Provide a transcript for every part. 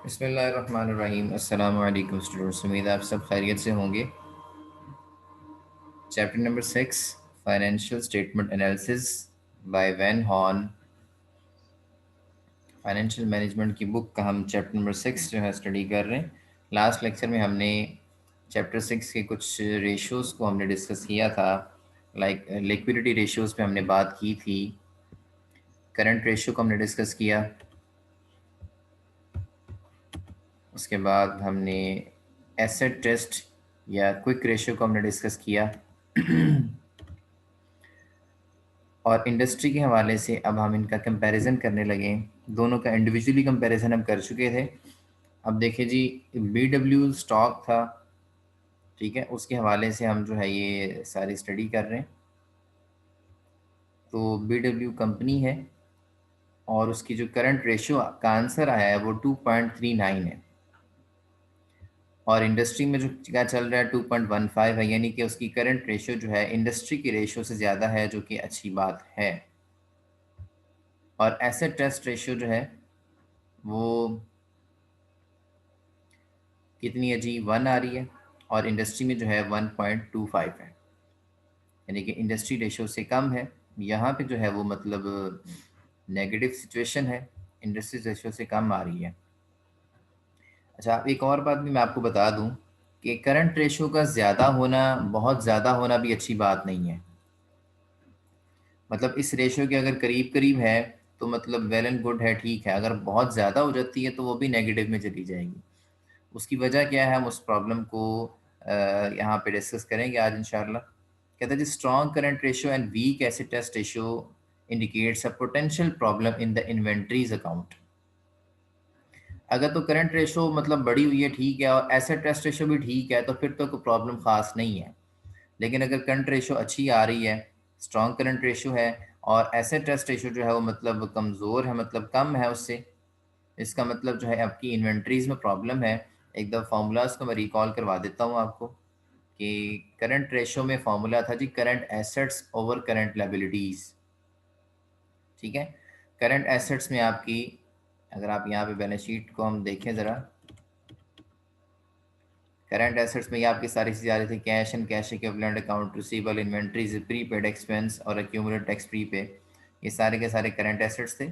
बिस्मिल्लाहिर्रहमानिर्रहीम। अस्सलाम वालेकुम स्टूडेंट्स, उम्मीद है आप सब खैरियत से होंगे। Chapter number 6 financial statement analysis by Van Horne. Financial management की बुक का हम चैप्टर नंबर 6 जो है स्टडी कर रहे हैं। लास्ट लेक्चर में हमने चैप्टर 6 के कुछ रेशियोज़ को हमने डिस्कस किया था। लाइक लिक्विडिटी रेशियोज़ पे हमने बात की थी, करंट रेशियो को हमने डिस्कस किया, उसके बाद हमने एसेट टेस्ट या क्विक रेशियो को हमने डिस्कस किया और इंडस्ट्री के हवाले से अब हम इनका कंपैरिजन करने लगे। दोनों का इंडिविजुअली कंपैरिजन हम कर चुके थे। अब देखिए जी, BW स्टॉक था, ठीक है, उसके हवाले से हम जो है ये सारी स्टडी कर रहे हैं। तो BW कंपनी है और उसकी जो करंट रेशियो का आंसर आया है वो 2.39 है और इंडस्ट्री में जो क्या चल रहा है 2.15 है, यानी कि उसकी करंट रेशियो जो है इंडस्ट्री की रेशियो से ज़्यादा है, जो कि अच्छी बात है। और एसेट टेस्ट रेशियो जो है वो कितनी है जी, 1 आ रही है और इंडस्ट्री में जो है 1.25 है, यानी कि इंडस्ट्री रेशियो से कम है। यहाँ पे जो है वो मतलब नेगेटिव सिचुएशन है, इंडस्ट्री रेशियो से कम आ रही है। अच्छा, एक और बात भी मैं आपको बता दूं कि करंट रेशियो का ज़्यादा होना, बहुत ज़्यादा होना भी अच्छी बात नहीं है। मतलब इस रेशियो के अगर करीब करीब है तो मतलब वेल एंड गुड है, ठीक है। अगर बहुत ज़्यादा हो जाती है तो वो भी नेगेटिव में चली जाएगी। उसकी वजह क्या है, हम उस प्रॉब्लम को यहाँ पे डिस्कस करेंगे आज इंशाल्लाह। कहते हैं जी, strong current ratio and weak asset test ratio indicates a potential problem in the inventories account. अगर तो करंट रेशियो मतलब बड़ी हुई है, ठीक है, और एसेट टेस्ट रेशियो भी ठीक है, तो फिर तो कोई प्रॉब्लम खास नहीं है। लेकिन अगर करंट रेशियो अच्छी आ रही है, स्ट्रॉन्ग करंट रेशियो है, और एसेट टेस्ट रेशियो जो है वो मतलब कमज़ोर है, मतलब कम है उससे, इसका मतलब जो है आपकी इन्वेंट्रीज में प्रॉब्लम है। एक दफ़ा फार्मूलाज को मैं रिकॉल करवा देता हूँ आपको कि करंट रेशियो में फार्मूला था जी, current assets over current liabilities, ठीक है। करंट एसेट्स में आपकी, अगर आप यहाँ पे बैलेंस शीट को हम देखें ज़रा, करंट एसेट्स में ये आपकी सारी चीज़ें आ रही थी, cash and cash equivalent, account receivable, inventories, prepaid expense और एक्यूमुलेट टैक्स प्री पे, ये सारे के सारे करंट एसेट्स थे।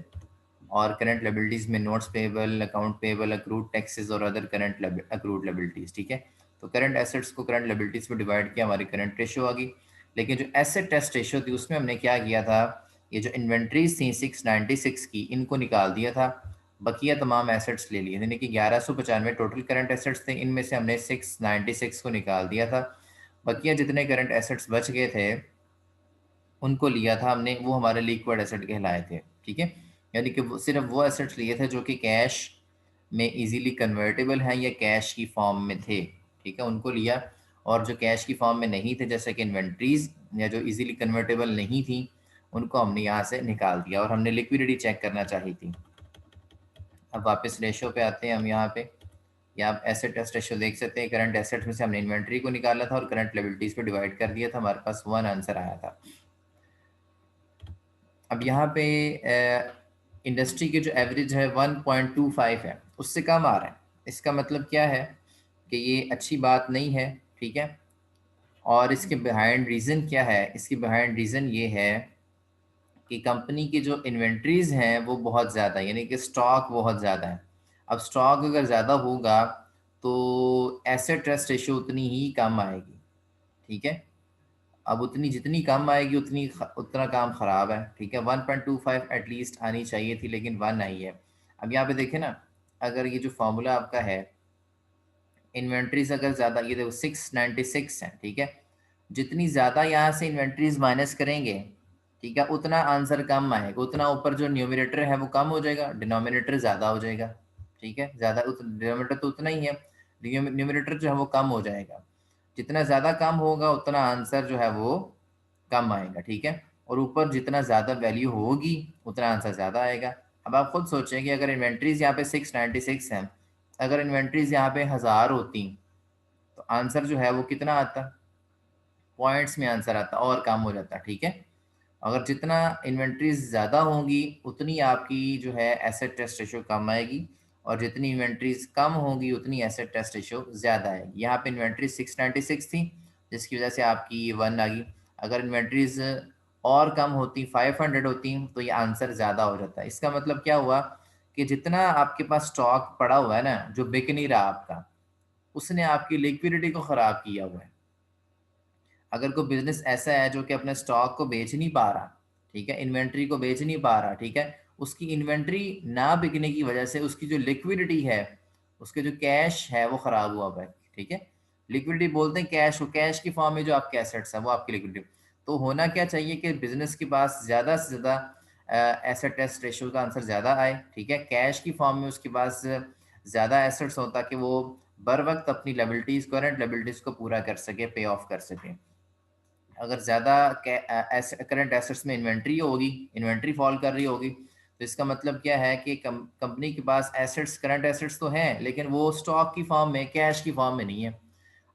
और करंट लायबिलिटीज़ में notes payable, account payable, accrued taxes और अदर करंट अक्रूड लायबिलिटीज़, ठीक है। तो करंट एसेट्स को करंट लायबिलिटीज़ में डिवाइड किया, हमारी करंट रेशियो आ गई। लेकिन जो एसेट टेस्ट रेशियो थी उसमें हमने क्या किया था, ये जो इन्वेंट्रीज थी 696 की, इनको निकाल दिया था, बकिया तमाम एसेट्स ले लिए, यानी कि 1195 टोटल करंट एसेट्स थे, इनमें से हमने 696 को निकाल दिया था। बकिया जितने करंट एसेट्स बच गए थे उनको लिया था हमने, वो हमारे लिक्विड एसेट कहलाए थे, ठीक है। यानी कि वो सिर्फ वो एसेट्स लिए थे जो कि कैश में इजीली कन्वर्टेबल हैं या कैश की फॉर्म में थे, ठीक है, उनको लिया। और जो कैश की फॉर्म में नहीं थे, जैसे कि इन्वेंट्रीज, या जो इजीली कन्वर्टेबल नहीं थी, उनको हमने यहाँ से निकाल दिया और हमने लिक्विडिटी चेक करना चाहिए थी। अब वापस रेशो पे आते हैं हम यहाँ पे, या आप एसेट टेस्ट रेशो देख सकते हैं। करंट एसेट्स में से हमने इन्वेंट्री को निकाला था और करंट लायबिलिटीज पे डिवाइड कर दिया था, हमारे पास 1 आंसर आया था। अब यहाँ पे इंडस्ट्री के जो एवरेज है 1.25 है, उससे कम आ रहा है। इसका मतलब क्या है कि ये अच्छी बात नहीं है, ठीक है। और इसके बिहाइंड रीज़न क्या है, इसके बिहाइंड रीज़न ये है कि कंपनी की जो इन्वेंट्रीज हैं वो बहुत ज़्यादा है, यानी कि स्टॉक बहुत ज़्यादा है। अब स्टॉक अगर ज़्यादा होगा तो एसेट टेस्ट रेशियो उतनी ही कम आएगी, ठीक है। अब उतनी जितनी कम आएगी उतना काम ख़राब है, ठीक है। 1.25 एटलीस्ट आनी चाहिए थी, लेकिन 1 आई है। अब यहाँ पे देखें ना, अगर ये जो फार्मूला आपका है, इन्वेंट्रीज अगर ज़्यादा, ये देखो 696 है, ठीक है, जितनी ज़्यादा यहाँ से इन्वेंट्रीज माइनस करेंगे, ठीक है, उतना आंसर कम आएगा, उतना ऊपर जो न्यूमरेटर है वो कम हो जाएगा, डिनोमिनेटर ज़्यादा हो जाएगा, ठीक है। ज़्यादा डिनोमिनेटर तो उतना ही है, न्यूमरेटर जो है वो कम हो जाएगा। जितना ज़्यादा कम होगा उतना आंसर जो है वो कम आएगा, ठीक है। और ऊपर जितना ज़्यादा वैल्यू होगी उतना आंसर ज़्यादा आएगा। अब आप खुद सोचें कि अगर इन्वेंट्रीज यहाँ पे 696 हैं, अगर इन्वेंट्रीज यहाँ पे 1000 होती तो आंसर जो है वो कितना आता, पॉइंट्स में आंसर आता और कम हो जाता, ठीक है। अगर जितना इन्वेंट्रीज ज़्यादा होंगी उतनी आपकी जो है एसेट टेस्ट रेशियो कम आएगी, और जितनी इन्वेंट्रीज कम होगी उतनी एसेट टेस्ट रेशियो ज़्यादा आएगी। यहाँ पे इन्वेंट्री 696 थी जिसकी वजह से आपकी 1 आ गई। अगर इन्वेंट्रीज और कम होती 500 होती तो ये आंसर ज़्यादा हो जाता है। इसका मतलब क्या हुआ कि जितना आपके पास स्टॉक पड़ा हुआ है ना जो बिक नहीं रहा आपका, उसने आपकी लिक्विडिटी को ख़राब किया हुआ है। अगर कोई बिजनेस ऐसा है जो कि अपने स्टॉक को बेच नहीं पा रहा, ठीक है, इन्वेंट्री को बेच नहीं पा रहा, ठीक है, उसकी इन्वेंट्री ना बिकने की वजह से उसकी जो लिक्विडिटी है, उसके जो कैश है वो खराब हुआ हुआ है, ठीक है। लिक्विडिटी बोलते हैं कैश, वो कैश की फॉर्म में जो आपके एसेट्स हैं वो आपकी लिक्विडिटी। तो होना क्या चाहिए कि बिजनेस के पास ज़्यादा से ज़्यादा एसेट टेस्ट रेशियो का आंसर ज़्यादा आए, ठीक है, कैश की फॉर्म में उसके पास ज़्यादा एसेट्स हो ताकि वो बर वक्त अपनी लायबिलिटीज़, करंट लायबिलिटीज़ को पूरा कर सके, पे ऑफ कर सके। अगर ज़्यादा करंट एसेट्स में इन्वेंट्री होगी, इन्वेंट्री फॉल कर रही होगी, तो इसका मतलब क्या है कि कंपनी के पास एसेट्स, करंट एसेट्स तो हैं लेकिन वो स्टॉक की फॉर्म में, कैश की फॉर्म में नहीं है।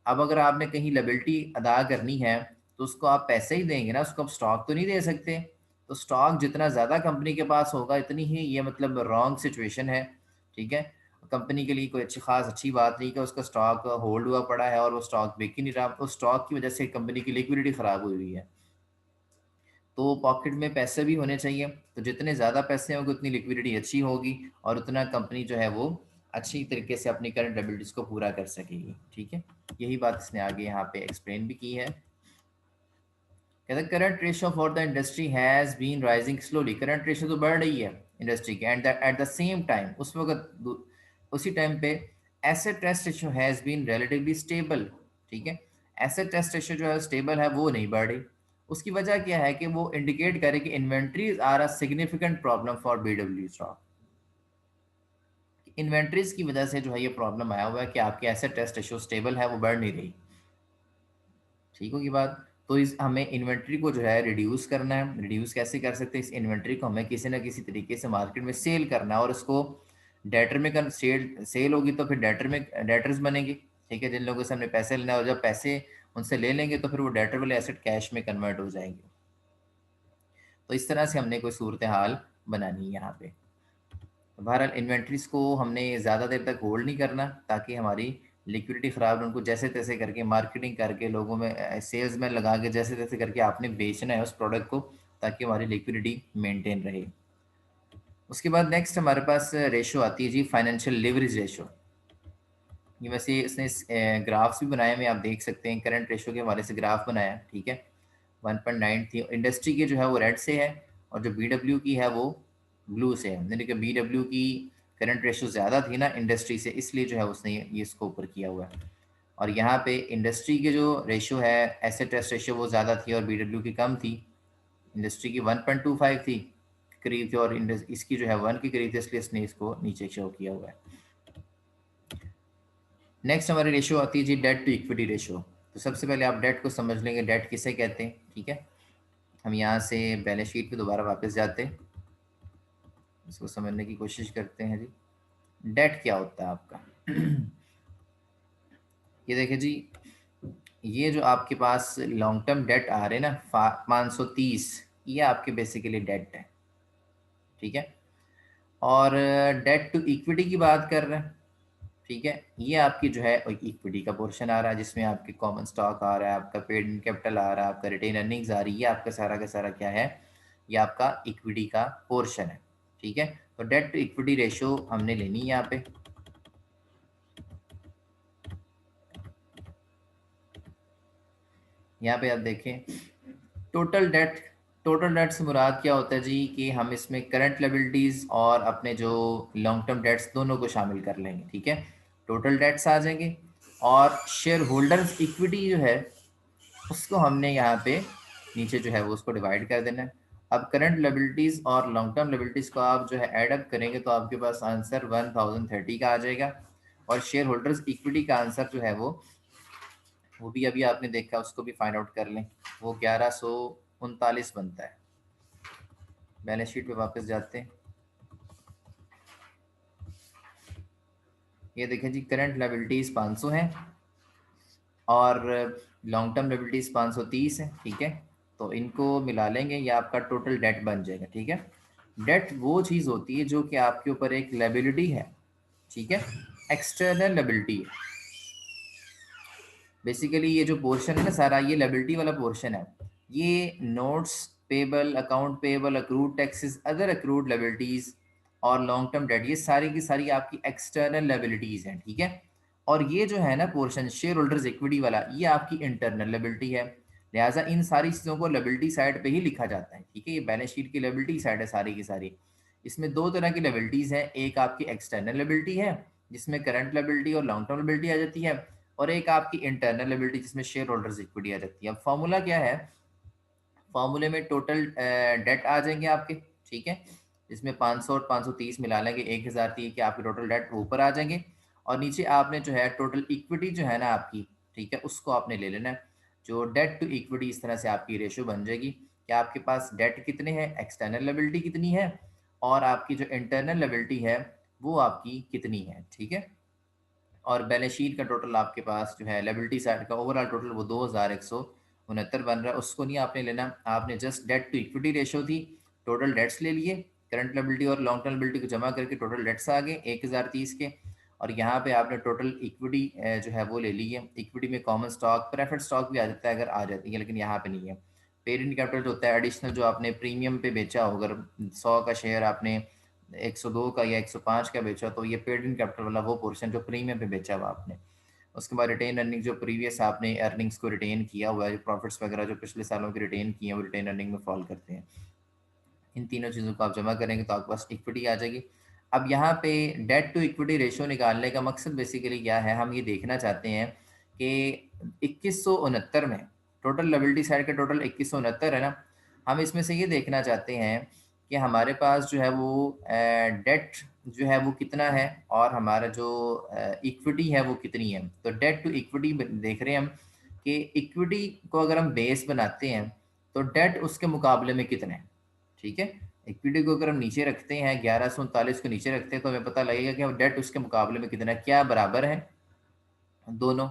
अब अगर आपने कहीं लायबिलिटी अदा करनी है तो उसको आप पैसे ही देंगे ना, उसको आप स्टॉक तो नहीं दे सकते। तो स्टॉक जितना ज़्यादा कंपनी के पास होगा इतनी ही ये मतलब रॉन्ग सिचुएशन है, ठीक है। कंपनी के लिए कोई अच्छी खास अच्छी बात नहीं कि उसका स्टॉक होल्ड हुआ पड़ा है और वो स्टॉक बिक ही नहीं रहा, उस स्टॉक की वजह से कंपनी की लिक्विडिटी ख़राब हुई हुई है। तो पॉकेट में पैसे भी होने चाहिए, तो जितने ज़्यादा पैसे होंगे उतनी लिक्विडिटी अच्छी होगी और उतना कंपनी जो है वो अच्छी तरीके से अपनी करंट लायबिलिटीज़ को पूरा कर सकेगी, ठीक है। यही बात इसने आगे यहाँ पे एक्सप्लेन भी की है। कहते हैं current ratio for the industry has been rising slowly, current ratio तो बढ़ रही है इंडस्ट्री के, and at the same time उस वक्त उसी टाइम पे asset test ratio has been relatively stable, ठीक है। एसेट टेस्ट रेशियो जो है स्टेबल है, वो नहीं बढ़ रही। उसकी वजह क्या है कि वो इंडिकेट करे कि inventories are a significant problem for BW stock. Inventories की वजह से जो है ये प्रॉब्लम आया हुआ है कि आपकी एसेट टेस्ट रेशियो स्टेबल है, वो बढ़ नहीं रही, ठीक होगी बात। तो इस हमें इन्वेंट्री को जो है रिड्यूस करना है। रिड्यूस कैसे कर सकते हैं? इस इन्वेंट्री को हमें किसी ना किसी तरीके से मार्केट में सेल करना है और उसको डेटर में कर, सेल होगी तो फिर डेटर में डेटर्स बनेंगे, ठीक है, जिन लोगों से हमने पैसे लेना है, और जब पैसे उनसे ले लेंगे तो फिर वो डेटर वाले एसेट कैश में कन्वर्ट हो जाएंगे। तो इस तरह से हमने कोई सूरत हाल बनानी है यहाँ पे। बहरहाल इन्वेंट्रीज को हमने ज़्यादा देर तक होल्ड नहीं करना ताकि हमारी लिक्विडिटी ख़राब, उनको जैसे तैसे करके मार्केटिंग करके लोगों में सेल्स में लगा के जैसे तैसे करके आपने बेचना है उस प्रोडक्ट को ताकि हमारी लिक्विडिटी मेंटेन रहे। उसके बाद नेक्स्ट हमारे पास रेशो आती है जी फाइनेंशियल लिवरेज रेशो। ये वैसे इसने ग्राफ्स भी बनाए हुए आप देख सकते हैं, करंट रेशो के हवाले से ग्राफ बनाया, ठीक है। 1.9 थी इंडस्ट्री की जो है वो रेड से है और जो बीडब्ल्यू की है वो ब्लू से है, यानी कि बीडब्ल्यू की करंट रेशो ज़्यादा थी ना इंडस्ट्री से, इसलिए जो है उसने ये इसको ऊपर किया हुआ है। और यहाँ पे इंडस्ट्री के जो रेशो है, एसेट टेस्ट रेशो, वो ज़्यादा थी और बीडब्ल्यू की कम थी। इंडस्ट्री की 1.25 थी करीब थी और इसकी जो है 1 के करीब थी, इसलिए इसने इसको नीचे शो किया हुआ है। नेक्स्ट हमारी रेशो आती है जी डेट टू इक्विटी रेशो। तो सबसे पहले आप डेट को समझ लेंगे, डेट किसे कहते हैं, ठीक है। हम यहाँ से बैलेंस शीट पे दोबारा वापस जाते हैं, इसको समझने की कोशिश करते हैं जी। डेट क्या होता है आपका? ये देखिए जी, ये जो आपके पास लॉन्ग टर्म डेट आ रहे हैं ना 530, ये आपके बेसिकली डेट है, ठीक है। और डेट टू इक्विटी की बात कर रहे हैं, ठीक है, ये आपकी जो है इक्विटी का पोर्शन आ रहा है जिसमें आपके कॉमन स्टॉक आ रहा है, आपका पेड इन कैपिटल आ रहा है, आपका रिटेन अर्निंग्स आ रही है, ये आपका सारा का सारा क्या है, ये आपका इक्विटी का पोर्शन है, ठीक है। तो डेट टू इक्विटी रेशो हमने लेनी है यहाँ पे। यहाँ पे आप देखें टोटल डेट से मुराद क्या होता है जी कि हम इसमें करंट लायबिलिटीज़ और अपने जो लॉन्ग टर्म डेट्स दोनों को शामिल कर लेंगे, ठीक है। टोटल डेट्स आ जाएंगे और शेयर होल्डर्स इक्विटी जो है उसको हमने यहाँ पे नीचे जो है वो उसको डिवाइड कर देना है। अब करंट लायबिलिटीज़ और लॉन्ग टर्म लायबिलिटीज़ को आप जो है ऐड अप करेंगे तो आपके पास आंसर 1030 का आ जाएगा और शेयर होल्डर्स इक्विटी का आंसर जो है वो भी अभी आपने देखा, उसको भी फाइंड आउट कर लें, वो 1139 बनता है। बैलेंस शीट पे वापस जाते हैं, ये देखें जी करंट लायबिलिटीज़ 500 हैं और लॉन्ग टर्म लायबिलिटीज़ 530 है, ठीक है। तो इनको मिला लेंगे, ये आपका टोटल डेट बन जाएगा, ठीक है। डेट वो चीज़ होती है जो कि आपके ऊपर एक लायबिलिटी है, ठीक है। एक्सटर्नल लायबिलिटी बेसिकली ये जो पोर्शन है ना सारा, ये लायबिलिटी वाला पोर्शन है। ये notes payable, account payable, accrued taxes, other accrued liabilities और लॉन्ग टर्म डेट, ये सारी की सारी आपकी एक्सटर्नल लायबिलिटीज हैं, ठीक है। और ये जो है ना पोर्शन शेयर होल्डर्स इक्विटी वाला, ये आपकी इंटरनल लायबिलिटी है। लिहाजा इन सारी चीज़ों को लायबिलिटी साइड पे ही लिखा जाता है, ठीक है। ये बैलेंस शीट की लायबिलिटी साइड है सारी की सारी। इसमें दो तरह की लायबिलिटीज़ हैं, एक आपकी एक्सटर्नल लायबिलिटी है जिसमें करंट लायबिलिटी और लॉन्ग टर्म लायबिलिटी आ जाती है, और एक आपकी इंटरनल लायबिलिटी जिसमें शेयर होल्डर्स इक्विटी आ जाती है। अब फॉर्मूला क्या है, फॉर्मूले में टोटल डेट आ जाएंगे आपके, ठीक है। इसमें 500 और 530 मिला लेंगे, 1000 थी कि आपके टोटल डेट ऊपर आ जाएंगे। और नीचे आपने जो है टोटल इक्विटी जो है ना आपकी, ठीक है, उसको आपने ले लेना है। जो डेट टू इक्विटी, इस तरह से आपकी रेशियो बन जाएगी कि आपके पास डेट कितने हैं, एक्सटर्नल लायबिलिटी कितनी है, और आपकी जो इंटरनल लायबिलिटी है वो आपकी कितनी है, ठीक है। और बैलेंस शीट का टोटल आपके पास जो है लायबिलिटी साइड का ओवरऑल टोटल वो 2169 बन रहा है। उसको नहीं आपने लेना, आपने just debt to equity ratio थी, टोटल डेट्स ले लिए, करंट लायबिलिटी और लॉन्ग टर्म लायबिलिटी को जमा करके टोटल डेट्स आ गए 1030 के। और यहाँ पे आपने टोटल इक्विटी जो है वो ले ली है। इक्विटी में कॉमन स्टॉक, प्रेफर्ड स्टॉक भी आ जाता है अगर आ जाती है, लेकिन यहाँ पे नहीं है। पेरेंट कैपिटल जो होता है एडिशनल, जो आपने प्रीमियम पे बेचा हो, अगर 100 का शेयर आपने 102 का या 105 का बेचा, तो ये पेड इन कैपिटल वाला वो पोर्शन जो प्रीमियम पे बेचा हुआ आपने। उसके बाद रिटेन अर्निंग, जो प्रीवियस आपने अर्निंग्स को रिटेन किया हुआ है, जो प्रॉफिट्स वगैरह जो पिछले सालों के रिटेन किए हैं वो रिटेन अर्निंग में फॉल करते हैं। इन तीनों चीज़ों को आप जमा करेंगे तो आपके पास इक्विटी आ जाएगी। अब यहाँ पे डेट टू इक्विटी रेशियो निकालने का मकसद बेसिकली क्या है, हम ये देखना चाहते हैं कि 2169 में टोटल लायबिलिटी साइड का टोटल 2169 है ना, हम इसमें से ये देखना चाहते हैं कि हमारे पास जो है वो डेट जो है वो कितना है, और हमारा जो इक्विटी है वो कितनी है। तो डेट टू इक्विटी देख रहे हैं हम कि इक्विटी को अगर हम बेस बनाते हैं तो डेट उसके मुकाबले में कितना है, ठीक है। इक्विटी को अगर हम नीचे रखते हैं, 1139 को नीचे रखते हैं, तो हमें पता लगेगा कि डेट उसके मुकाबले में कितना है, क्या बराबर है दोनों,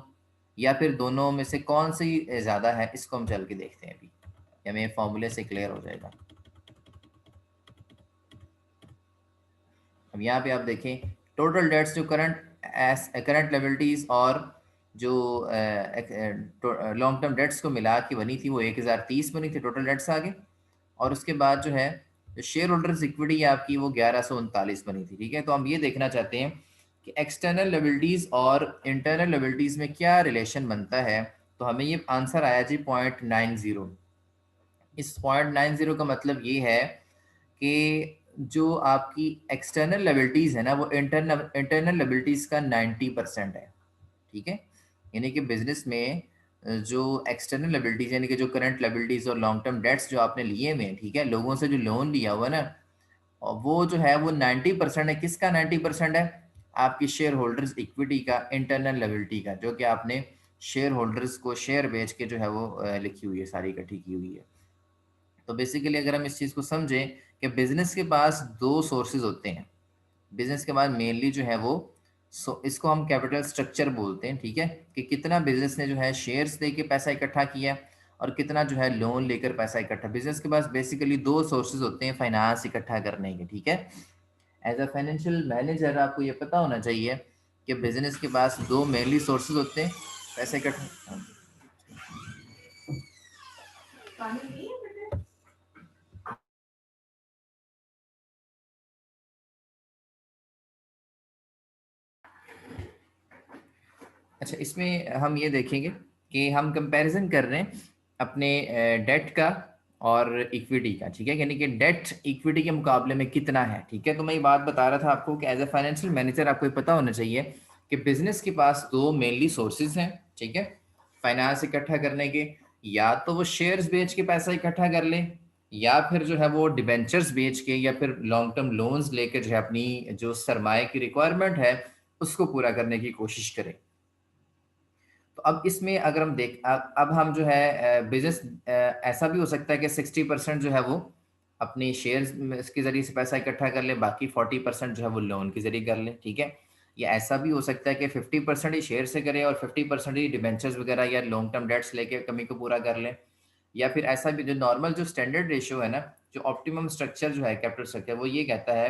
या फिर दोनों में से कौन सी ज़्यादा है। इसको हम चल के देखते हैं अभी, हमें फॉर्मूले से क्लियर हो जाएगा। अब यहाँ पे आप देखें टोटल डेट्स, जो करंट लायबिलिटीज और जो लॉन्ग टर्म डेट्स को मिला के बनी थी वो 1030 बनी थी, टोटल डेट्स आगे। और उसके बाद जो है शेयर होल्डर्स इक्विटी आपकी वो 1139 बनी थी, ठीक है। तो हम ये देखना चाहते हैं कि एक्सटर्नल लायबिलिटीज और इंटरनल लायबिलिटीज में क्या रिलेशन बनता है। तो हमें ये आंसर आया जी 0.90। इस 0.90 का मतलब ये है कि जो आपकी एक्सटर्नल लायबिलिटीज है ना वो इंटरनल लायबिलिटीज का 90% है, ठीक है। यानी कि बिजनेस में जो एक्सटर्नल लायबिलिटीज यानी कि जो करंट लायबिलिटीज और लॉन्ग टर्म डेट्स जो आपने लिए हुए हैं, ठीक है, लोगों से जो लोन लिया हुआ ना, और वो जो है वो 90% है। किसका 90% है, आपकी शेयर होल्डर्स इक्विटी का, इंटरनल लायबिलिटी का, जो कि आपने शेयर होल्डर्स को शेयर बेच के जो है वो लिखी हुई है, सारी इकट्ठी की हुई है। तो बेसिकली अगर हम इस चीज़ को समझें कि बिजनेस के पास दो सोर्सेज होते हैं। बिजनेस के पास मेनली जो है वो इसको हम कैपिटल स्ट्रक्चर बोलते हैं, ठीक है, कि कितना बिजनेस ने जो है शेयर्स लेके पैसा इकट्ठा किया और कितना जो है लोन लेकर पैसा इकट्ठा। बिजनेस के पास बेसिकली दो सोर्सेज होते हैं फाइनेंस इकट्ठा करने के, ठीक है। एज अ फाइनेंशियल मैनेजर आपको ये पता होना चाहिए कि बिजनेस के पास दो मेनली सोर्सेज होते हैं पैसा इकट्ठा। अच्छा, इसमें हम ये देखेंगे कि हम कंपैरिजन कर रहे हैं अपने डेट का और इक्विटी का, ठीक है, यानी कि डेट इक्विटी के मुकाबले में कितना है, ठीक है। तो मैं ये बात बता रहा था आपको कि एज ए फाइनेंशियल मैनेजर आपको ये पता होना चाहिए कि बिजनेस के पास दो मेनली सोर्सेज हैं, ठीक है, फाइनेंस इकट्ठा करने के। या तो वो शेयर्स बेच के पैसा इकट्ठा कर ले, या फिर जो है वो डिबेंचर्स बेच के, या फिर लॉन्ग टर्म लोन्स लेकर जो है अपनी जो सरमाए की रिक्वायरमेंट है उसको पूरा करने की कोशिश करें। तो अब इसमें अगर हम अब हम जो है बिजनेस ऐसा भी हो सकता है कि 60% जो है वो अपनी शेयर्स के जरिए से पैसा इकट्ठा कर ले, बाकी 40% जो है वो लोन के जरिए कर ले, ठीक है। या ऐसा भी हो सकता है कि 50% ही शेयर से करे और 50% ही डिबेंचर्स वगैरह या लॉन्ग टर्म डेट्स लेके कमी को पूरा कर ले। या फिर ऐसा भी जो नॉर्मल जो स्टैंडर्ड रेशियो है ना, जो ऑप्टिमम स्ट्रक्चर जो है कैपिटल स्ट्रक्चर, वो ये कहता है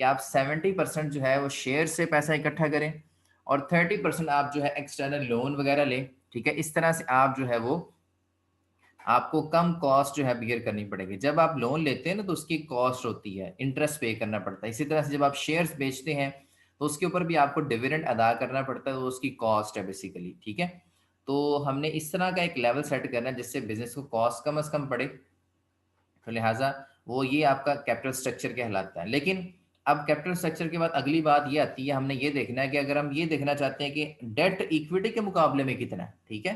कि आप 70% जो है वो शेयर से पैसा इकट्ठा करें और 30% आप जो है एक्सटर्नल लोन वगैरह लें, ठीक है। इस तरह से आप जो है वो आपको कम कॉस्ट जो है बियर करनी पड़ेगी। जब आप लोन लेते हैं ना तो उसकी कॉस्ट होती है, इंटरेस्ट पे करना पड़ता है। इसी तरह से जब आप शेयर्स बेचते हैं तो उसके ऊपर भी आपको डिविडेंड अदा करना पड़ता है, तो उसकी कॉस्ट है बेसिकली, ठीक है। तो हमने इस तरह का एक लेवल सेट करना है जिससे बिजनेस को कॉस्ट कम से कम पड़े, तो लिहाजा वो ये आपका कैपिटल स्ट्रक्चर कहलाता है। लेकिन अब कैपिटल स्ट्रक्चर के बाद अगली बात ये आती है, हमने ये देखना है कि अगर हम ये देखना चाहते हैं कि डेट इक्विटी के मुकाबले में कितना है, ठीक है।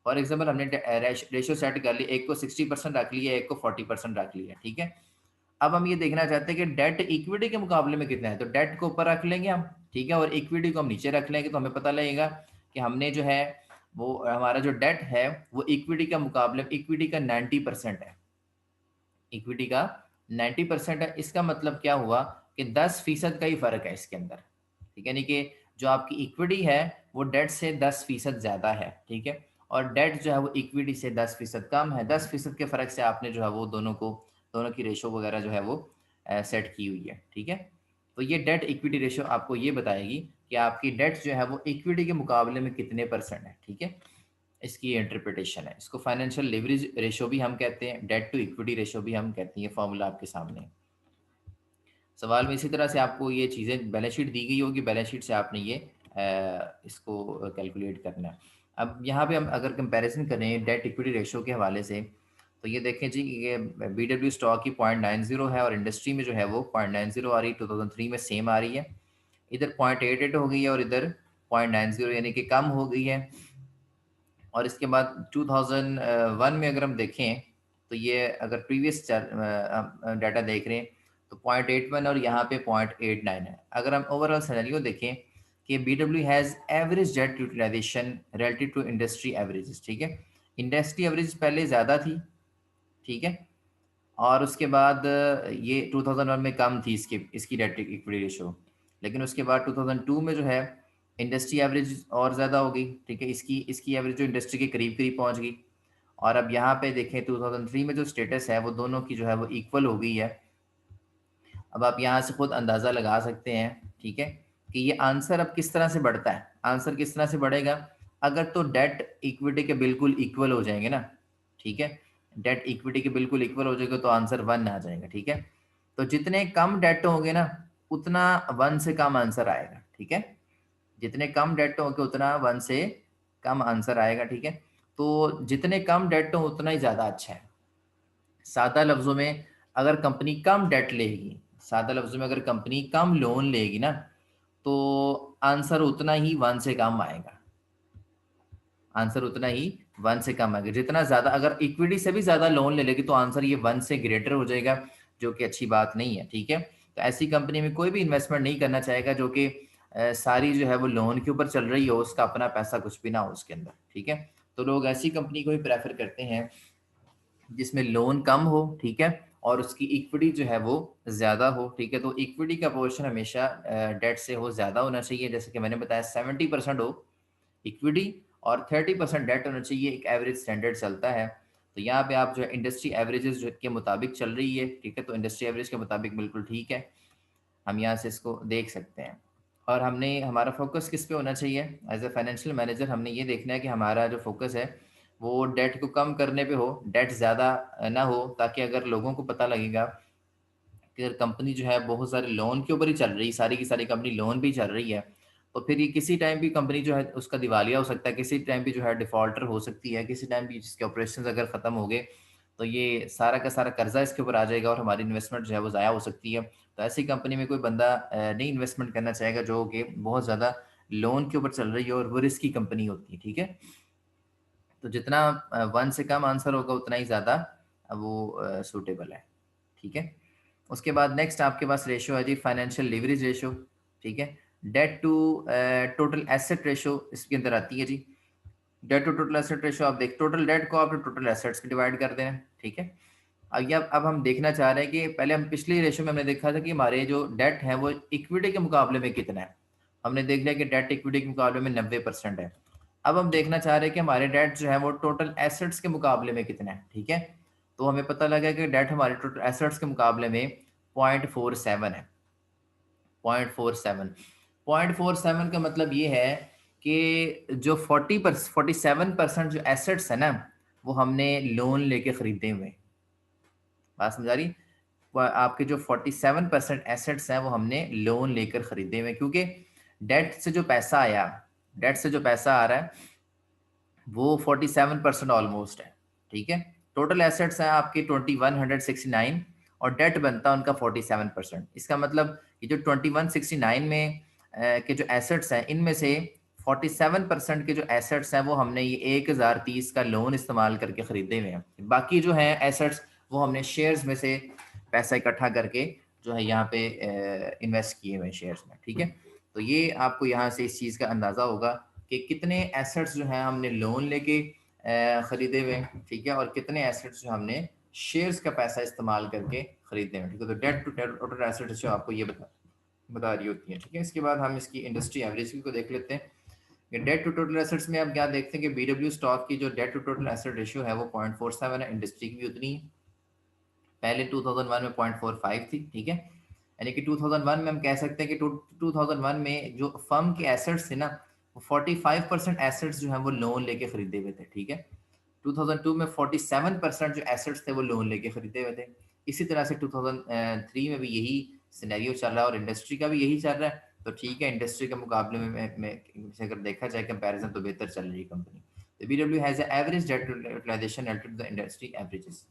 फॉर एग्जाम्पल हमने रेशियो सेट कर ली, एक को 60% रख लिया, एक को 40% रख लिया, ठीक है। अब हम ये देखना चाहते हैं कि डेट इक्विटी के मुकाबले में कितना है, तो डेट को ऊपर रख लेंगे हम, ठीक है, और इक्विटी को हम नीचे रख लेंगे, तो हमें पता लगेगा कि हमने जो है वो हमारा जो डेट है वो इक्विटी का मुकाबले इक्विटी का 90% है, इक्विटी का 90% है। इसका मतलब क्या हुआ कि 10% का ही फर्क है इसके अंदर, ठीक है। यानी कि जो आपकी इक्विटी है वो डेट से 10% ज्यादा है, ठीक है, और डेट जो है वो इक्विटी से 10% कम है। 10% के फर्क से आपने जो है वो दोनों की रेशो वगैरह जो है वो सेट की हुई है, ठीक है। तो ये डेट इक्विटी रेशो आपको ये बताएगी कि आपकी डेट जो है वो इक्विटी के मुकाबले में कितने परसेंट है, ठीक है। इसकी इंटरप्रिटेशन है, इसको फाइनेंशियल लेवरेज रेशो भी हम कहते हैं, डेट टू इक्विटी रेशो भी हम कहते हैं। ये फॉर्मूला आपके सामने है। सवाल में इसी तरह से आपको ये चीज़ें बैलेंस शीट दी गई होगी, बैलेंस शीट से आपने ये इसको कैलकुलेट करना है। अब यहाँ पे हम अगर कंपैरिजन करें डेट इक्विटी रेशो के हवाले से, तो ये देखें जी, ये BW स्टॉक की 0.90 है और इंडस्ट्री में जो है वो 0.90 आ रही है, 2003 में सेम आ रही है। इधर 0.88 हो गई है और इधर 0.90 यानी कि कम हो गई है। और इसके बाद 2001 में अगर हम देखें तो ये अगर प्रीवियस डाटा देख रहे हैं तो 0.81 और यहाँ पे 0.89 है। अगर हम ओवरऑल सिनेरियो देखें कि BW has average debt utilisation relative to industry averages, ठीक है। इंडस्ट्री एवरेज पहले ज़्यादा थी, ठीक है, और उसके बाद ये 2001 में कम थी इसकी इसकी डेट इक्विटी रेशो। लेकिन उसके बाद 2002 में जो है इंडस्ट्री एवरेज और ज़्यादा हो गई, ठीक है, इसकी इसकी एवरेज जो इंडस्ट्री के करीब करीब पहुंच गई। और अब यहाँ पे देखें 2003 में जो स्टेटस है वो दोनों की जो है वो इक्वल हो गई है। अब आप यहाँ से खुद अंदाज़ा लगा सकते हैं, ठीक है, कि ये आंसर अब किस तरह से बढ़ता है। आंसर किस तरह से बढ़ेगा, अगर तो डेट इक्विटी के बिल्कुल इक्वल हो जाएंगे ना, ठीक है, डेट इक्विटी के बिल्कुल इक्वल हो जाएगा तो आंसर 1 आ जाएगा, ठीक है। तो जितने कम डेट होंगे ना उतना 1 से कम आंसर आएगा, ठीक है। जितने कम डेट होंगे उतना 1 से कम आंसर आएगा, ठीक है। तो जितने कम डेट हो उतना ही ज़्यादा अच्छा है। सादा लफ्ज़ों में अगर कंपनी कम डेट लेगी, सादा लफ्ज़ों में अगर कंपनी कम लोन लेगी ना तो आंसर उतना ही 1 से कम आएगा, आंसर उतना ही 1 से कम आएगा। जितना ज़्यादा अगर इक्विटी से भी ज़्यादा लोन ले लेगी तो आंसर ये 1 से ग्रेटर हो जाएगा, जो कि अच्छी बात नहीं है, ठीक है। तो ऐसी कंपनी में कोई भी इन्वेस्टमेंट नहीं करना चाहेगा जो कि सारी जो है वो लोन के ऊपर चल रही हो, उसका अपना पैसा कुछ भी ना हो उसके अंदर, ठीक है। तो लोग ऐसी कंपनी को ही प्रेफर करते हैं जिसमें लोन कम हो, ठीक है, और उसकी इक्विटी जो है वो ज़्यादा हो, ठीक है। तो इक्विटी का पोर्शन हमेशा डेट से हो ज़्यादा होना चाहिए, जैसे कि मैंने बताया 70% हो इक्विटी और 30% डेट होना चाहिए, एक एवरेज स्टैंडर्ड चलता है। तो यहाँ पे आप जो है इंडस्ट्री एवरेजेस जो के मुताबिक चल रही है, ठीक है, तो इंडस्ट्री एवरेज के मुताबिक बिल्कुल ठीक है, हम यहाँ से इसको देख सकते हैं। और हमने हमारा फोकस किस पे होना चाहिए एज ए फाइनेंशियल मैनेजर, हमने ये देखना है कि हमारा जो फोकस है वो डेट को कम करने पे हो, डेट ज़्यादा ना हो, ताकि अगर लोगों को पता लगेगा कि अगर कंपनी जो है बहुत सारे लोन के ऊपर ही चल रही, सारी की सारी कंपनी लोन भी चल रही है, तो फिर ये किसी टाइम भी कंपनी जो है उसका दिवालिया हो सकता है, किसी टाइम भी जो है डिफॉल्टर हो सकती है, किसी टाइम भी जिसके ऑपरेशंस अगर ख़त्म हो गए तो ये सारा का सारा कर्जा इसके ऊपर आ जाएगा और हमारी इन्वेस्टमेंट जो है वो ज़ाया हो सकती है। तो ऐसी कंपनी में कोई बंदा नहीं इन्वेस्टमेंट करना चाहेगा जो कि बहुत ज़्यादा लोन के ऊपर चल रही है और वो रिस्की कंपनी होती है, ठीक है। तो जितना 1 से कम आंसर होगा उतना ही ज़्यादा वो सूटेबल है, ठीक है। उसके बाद नेक्स्ट आपके पास रेशियो है जी फाइनेंशियल लिवरेज रेशियो, ठीक है। Debt to total asset ratio इसके अंदर आती है जी। Debt to total asset ratio आप देख, टोटल डेट को आपने टोटल एसेट्स में डिवाइड कर देना, ठीक है। अब हम देखना चाह रहे हैं कि पहले हम पिछली रेशियो में हमने देखा था कि हमारे जो डेट है वो इक्विटी के मुकाबले में कितना है। हमने देख लिया कि डेट इक्विटी के मुकाबले में 90% है। अब हम देखना चाह रहे हैं कि हमारे डेट जो है वो टोटल एसेट्स के मुकाबले में कितना है, ठीक है। तो हमें पता लगा कि डेट हमारे टोटल एसेट्स के मुकाबले में 0.47 है, 0.47। 0.47 का मतलब ये है कि जो 47% जो एसेट्स है ना, वो हमने लोन लेके खरीदे हुए। बात समझ आ रही? आपके जो 47% एसेट्स हैं वो हमने लोन लेकर खरीदे हुए, क्योंकि डेट से जो पैसा आया, डेट से जो पैसा आ रहा है वो 47% ऑलमोस्ट है। ठीक है, टोटल एसेट्स हैं आपके 2169 और डेट बनता है उनका 47%। इसका मतलब ये जो 2169 में के जो एसेट्स हैं, इनमें से 47% के जो एसेट्स हैं वो हमने ये 1030 का लोन इस्तेमाल करके खरीदे हुए हैं। बाकी जो है एसेट्स वो हमने शेयर्स में से पैसा इकट्ठा करके जो है यहाँ पे इन्वेस्ट किए हुए शेयर्स में। ठीक है, तो ये आपको यहाँ से इस चीज़ का अंदाज़ा होगा कि कितने एसेट्स जो हैं हमने लोन लेके खरीदे हुए। ठीक है, और कितने एसेट्स जो हमने शेयर्स का पैसा इस्तेमाल करके खरीदे हुए। ठीक है, तो डेट टू टोटल एसेट्स जो आपको ये बता रही होती है। ठीक है, इसके बाद हम इसकी इंडस्ट्री एवरेज को देख लेते हैं। डेट टू टोटल एसेट्स में आप क्या देखते हैं कि बीडब्ल्यू स्टॉक की जो debt to total asset ratio है वो 0.47 है, इंडस्ट्री की भी उतनी है। पहले 2001 में 0.45 थी। ठीक है, यानी कि 2001 में हम कह सकते हैं कि 2001 में जो फर्म के एसेट्स थे ना, वो 45% एसेट्स जो हैं वो लोन लेके खरीदे हुए थे। ठीक है, 2002 में 47% जो एसेट्स थे वो लोन लेके खरीदे हुए थे। इसी तरह से 2003 में भी यही सिनेरियो चल रहा है और इंडस्ट्री का भी यही चल रहा है। तो ठीक है, इंडस्ट्री के मुकाबले में से अगर देखा जाए कंपैरिजन, तो बेहतर चल रही है कंपनी। तो BW has average debt utilisation related to the industry averages.